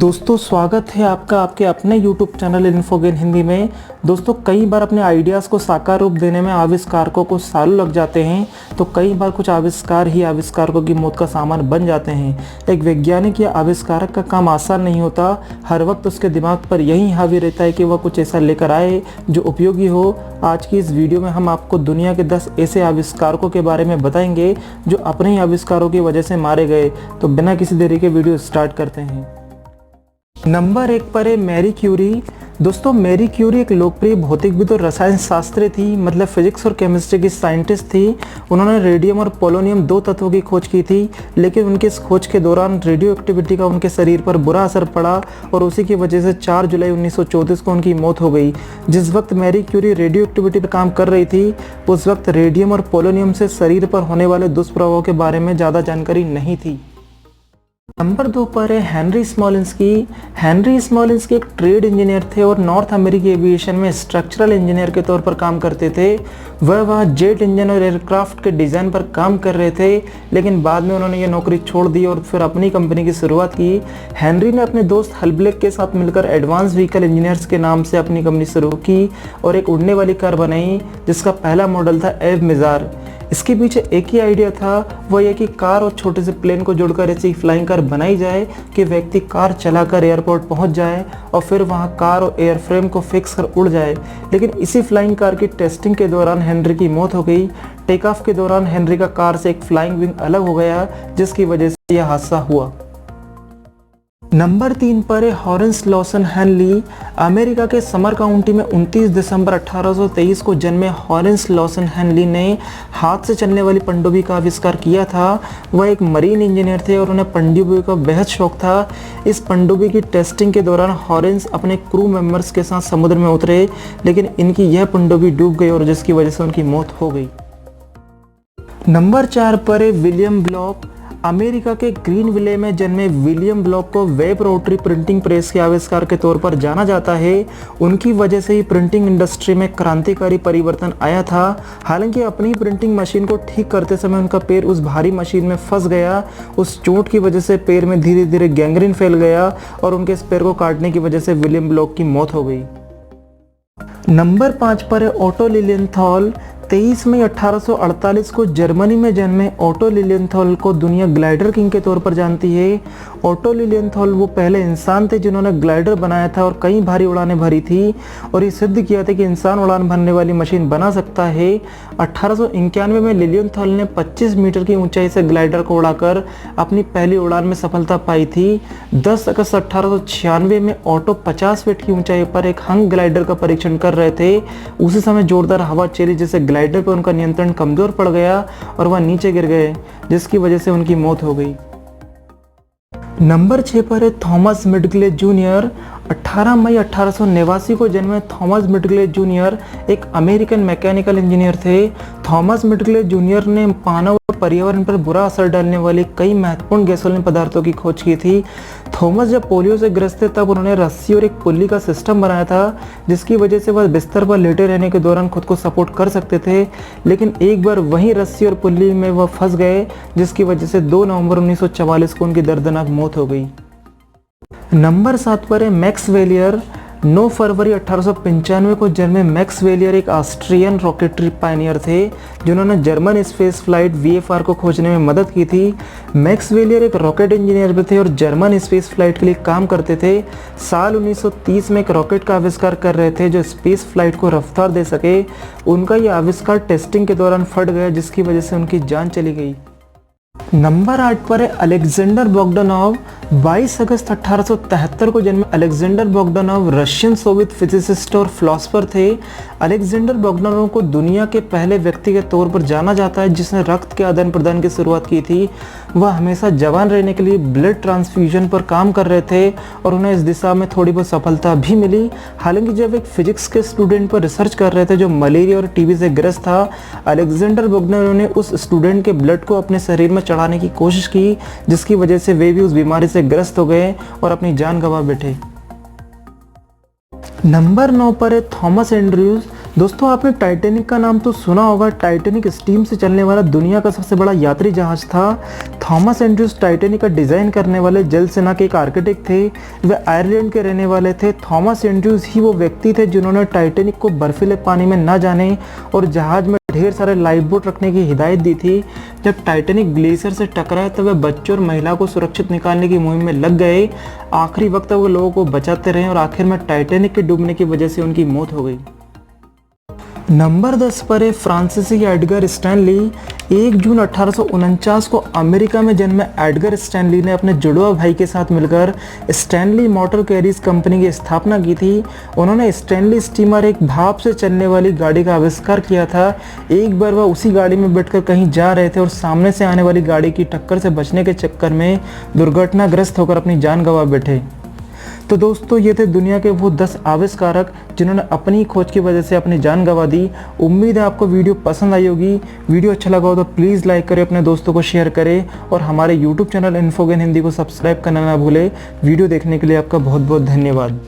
दोस्तों स्वागत है आपका आपके अपने YouTube चैनल इन्फोगेन हिंदी में। दोस्तों कई बार अपने आइडियाज़ को साकार रूप देने में आविष्कारकों को सालों लग जाते हैं, तो कई बार कुछ आविष्कार ही आविष्कारकों की मौत का सामान बन जाते हैं। एक वैज्ञानिक या आविष्कारक का काम आसान नहीं होता। हर वक्त उसके दिमाग पर यही हावी रहता है कि वह कुछ ऐसा लेकर आए जो उपयोगी हो। आज की इस वीडियो में हम आपको दुनिया के 10 ऐसे आविष्कारकों के बारे में बताएंगे जो अपने ही आविष्कारों की वजह से मारे गए। तो बिना किसी देरी के वीडियो स्टार्ट करते हैं। नंबर 1 पर है मैरी क्यूरी। दोस्तों मैरी क्यूरी एक लोकप्रिय भौतिकविद और रसायन शास्त्री थी, मतलब फिजिक्स और केमिस्ट्री की साइंटिस्ट थी। उन्होंने रेडियम और पोलोनियम 2 तत्वों की खोज की थी, लेकिन उनकी इस खोज के दौरान रेडियो एक्टिविटी का उनके शरीर पर बुरा असर पड़ा और उसी की वजह से 4 जुलाई 1934 को उनकी मौत हो गई। जिस वक्त मैरी क्यूरी रेडियो एक्टिविटी पर काम कर रही थी, उस वक्त रेडियम और पोलोनियम से शरीर पर होने वाले दुष्प्रभावों के बारे में ज़्यादा जानकारी नहीं थी। नंबर 2 पर है हेनरी स्मोलिंस्की। हेनरी स्मोलिंस्की एक ट्रेड इंजीनियर थे और नॉर्थ अमेरिकी एविएशन में स्ट्रक्चरल इंजीनियर के तौर पर काम करते थे। वह जेट इंजन और एयरक्राफ्ट के डिज़ाइन पर काम कर रहे थे, लेकिन बाद में उन्होंने ये नौकरी छोड़ दी और फिर अपनी कंपनी की शुरुआत की। हेनरी ने अपने दोस्त हल ब्लेक के साथ मिलकर एडवांस व्हीकल इंजीनियर्स के नाम से अपनी कंपनी शुरू की और एक उड़ने वाली कार बनाई, जिसका पहला मॉडल था एव मिजार। इसके पीछे एक ही आइडिया था, वह यह कि कार और छोटे से प्लेन को जोड़कर ऐसी फ्लाइंग कार बनाई जाए कि व्यक्ति कार चलाकर एयरपोर्ट पहुंच जाए और फिर वहां कार और एयरफ्रेम को फिक्स कर उड़ जाए। लेकिन इसी फ्लाइंग कार की टेस्टिंग के दौरान हेनरी की मौत हो गई। टेक ऑफ के दौरान हेनरी का कार से एक फ्लाइंग विंग अलग हो गया, जिसकी वजह से यह हादसा हुआ। नंबर 3 पर है हॉरेंस लॉसन हेनली। अमेरिका के समर काउंटी में 29 दिसंबर 1823 को जन्मे हॉरेंस लॉसन हेनली ने हाथ से चलने वाली पनडुब्बी का आविष्कार किया था। वह एक मरीन इंजीनियर थे और उन्हें पनडुब्बी का बेहद शौक था। इस पनडुब्बी की टेस्टिंग के दौरान हॉरेंस अपने क्रू मेंबर्स के साथ समुद्र में उतरे, लेकिन इनकी यह पनडुब्बी डूब गई और जिसकी वजह से उनकी मौत हो गई। नंबर 4 पर है विलियम ब्लॉक। अमेरिका के ग्रीनविले में जन्मे विलियम ब्लॉक को वेब रोटरी प्रिंटिंग प्रेस के आविष्कार के तौर पर जाना जाता है। उनकी वजह से ही प्रिंटिंग इंडस्ट्री में क्रांतिकारी परिवर्तन आया था। हालांकि अपनी प्रिंटिंग मशीन को ठीक करते समय उनका पैर उस भारी मशीन में फंस गया। उस चोट की वजह से पैर में धीरे धीरे गैंग्रीन फैल गया और उनके इस पैर को काटने की वजह से विलियम ब्लॉक की मौत हो गई। नंबर 5 पर है ओटो लिलियनथॉल। 23 मई 1848 को जर्मनी में जन्मे ओटो लिलियनथॉल को दुनिया ग्लाइडर किंग के तौर पर जानती है। ओटो लिलियनथॉल वो पहले इंसान थे जिन्होंने ग्लाइडर बनाया था और कई भारी उड़ानें भरी थी और ये सिद्ध किया था कि इंसान उड़ान भरने वाली मशीन बना सकता है। 1891 में लिलियनथॉल ने 25 मीटर की ऊंचाई से ग्लाइडर को उड़ाकर अपनी पहली उड़ान में सफलता पाई थी। 10 अगस्त 1896 में ओटो 50 फीट की ऊंचाई पर एक हंग ग्लाइडर का परीक्षण कर रहे थे। उसी समय जोरदार हवा चली, जिससे ग्लाइडर पर उनका नियंत्रण कमजोर पड़ गया और वह नीचे गिर गए, जिसकी वजह से उनकी मौत हो गई। नंबर 6 पर है थॉमस मिडग्ले जूनियर। 18 मई 1889 को जन्मे थॉमस मिडग्ले जूनियर एक अमेरिकन मैकेनिकल इंजीनियर थे। थॉमस मिडग्ले जूनियर ने मानव और पर्यावरण पर बुरा असर डालने वाली कई महत्वपूर्ण गैसोलीन पदार्थों की खोज की थी। थॉमस जब पोलियो से ग्रस्त थे तब उन्होंने रस्सी और एक पुल्ली का सिस्टम बनाया था, जिसकी वजह से वह बिस्तर पर लेटे रहने के दौरान खुद को सपोर्ट कर सकते थे। लेकिन एक बार वहीं रस्सी और पुल्ली में वह फंस गए, जिसकी वजह से 2 नवंबर 1944 को उनकी दर्दनाक मौत हो गई। नंबर 7 पर है मैक्स वेलियर। 9 फरवरी 1895 को जन्मे मैक्स वेलियर एक ऑस्ट्रियन रॉकेटरी पायनियर थे, जिन्होंने जर्मन स्पेस फ्लाइट VFR को खोजने में मदद की थी। मैक्स वेलियर एक रॉकेट इंजीनियर भी थे और जर्मन स्पेस फ्लाइट के लिए काम करते थे। साल 1930 में एक रॉकेट का आविष्कार कर रहे थे जो स्पेस फ्लाइट को रफ्तार दे सके। उनका यह आविष्कार टेस्टिंग के दौरान फट गया, जिसकी वजह से उनकी जान चली गई। नंबर 8 पर है अलेक्जेंडर बोगडानोव। 22 अगस्त 1873 को जन्मे अलेक्जेंडर बोगडानोव रशियन सोवियत फिजिसिस्ट और फिलोसोफर थे। अलेक्जेंडर बोगडानोव को दुनिया के पहले व्यक्ति के तौर पर जाना जाता है जिसने रक्त के आदान प्रदान की शुरुआत की थी। वह हमेशा जवान रहने के लिए ब्लड ट्रांसफ्यूजन पर काम कर रहे थे और उन्हें इस दिशा में थोड़ी बहुत सफलता भी मिली। हालांकि जब एक फिजिक्स के स्टूडेंट पर रिसर्च कर रहे थे जो मलेरिया और टीबी से ग्रस्त था, अलेक्जेंडर बोगडानोव ने उस स्टूडेंट के ब्लड को अपने शरीर में चढ़ाने की कोशिश की, जिसकी वजह से वे भी उस बीमारी से ग्रस्त हो गए और अपनी जान गंवा बैठे। नंबर 9 पर है थॉमस एंड्रयूज। दोस्तों आपने टाइटैनिक का नाम तो सुना होगा। टाइटैनिक स्टीम से चलने वाला दुनिया का सबसे बड़ा यात्री जहाज था। थॉमस एंड्रूज टाइटैनिक का डिज़ाइन करने वाले जल सेना के एक आर्किटेक्ट थे। वे आयरलैंड के रहने वाले थे। थॉमस एंड्रूज ही वो व्यक्ति थे जिन्होंने टाइटैनिक को बर्फीले पानी में न जाने और जहाज में ढेर सारे लाइफ बोट रखने की हिदायत दी थी। जब टाइटैनिक ग्लेशियर से टकराया तब वे बच्चों और महिला को सुरक्षित निकालने की मुहिम में लग गए। आखिरी वक्त तक वो लोगों को बचाते रहे और आखिर में टाइटैनिक के डूबने की वजह से उनकी मौत हो गई। नंबर 10 पर है फ्रांसीसी एडगर स्टैनली। 1 जून 1849 को अमेरिका में जन्मे एडगर स्टैनली ने अपने जुड़वा भाई के साथ मिलकर स्टैनली मोटर कैरीज कंपनी की स्थापना की थी। उन्होंने स्टैनली स्टीमर, एक भाप से चलने वाली गाड़ी का आविष्कार किया था। एक बार वह उसी गाड़ी में बैठकर कहीं जा रहे थे और सामने से आने वाली गाड़ी की टक्कर से बचने के चक्कर में दुर्घटनाग्रस्त होकर अपनी जान गंवा बैठे। तो दोस्तों ये थे दुनिया के वो 10 आविष्कारक जिन्होंने अपनी खोज की वजह से अपनी जान गंवा दी। उम्मीद है आपको वीडियो पसंद आई होगी। वीडियो अच्छा लगा हो तो प्लीज़ लाइक करें, अपने दोस्तों को शेयर करें और हमारे यूट्यूब चैनल इन्फोगेन हिंदी को सब्सक्राइब करना ना भूलें। वीडियो देखने के लिए आपका बहुत बहुत धन्यवाद।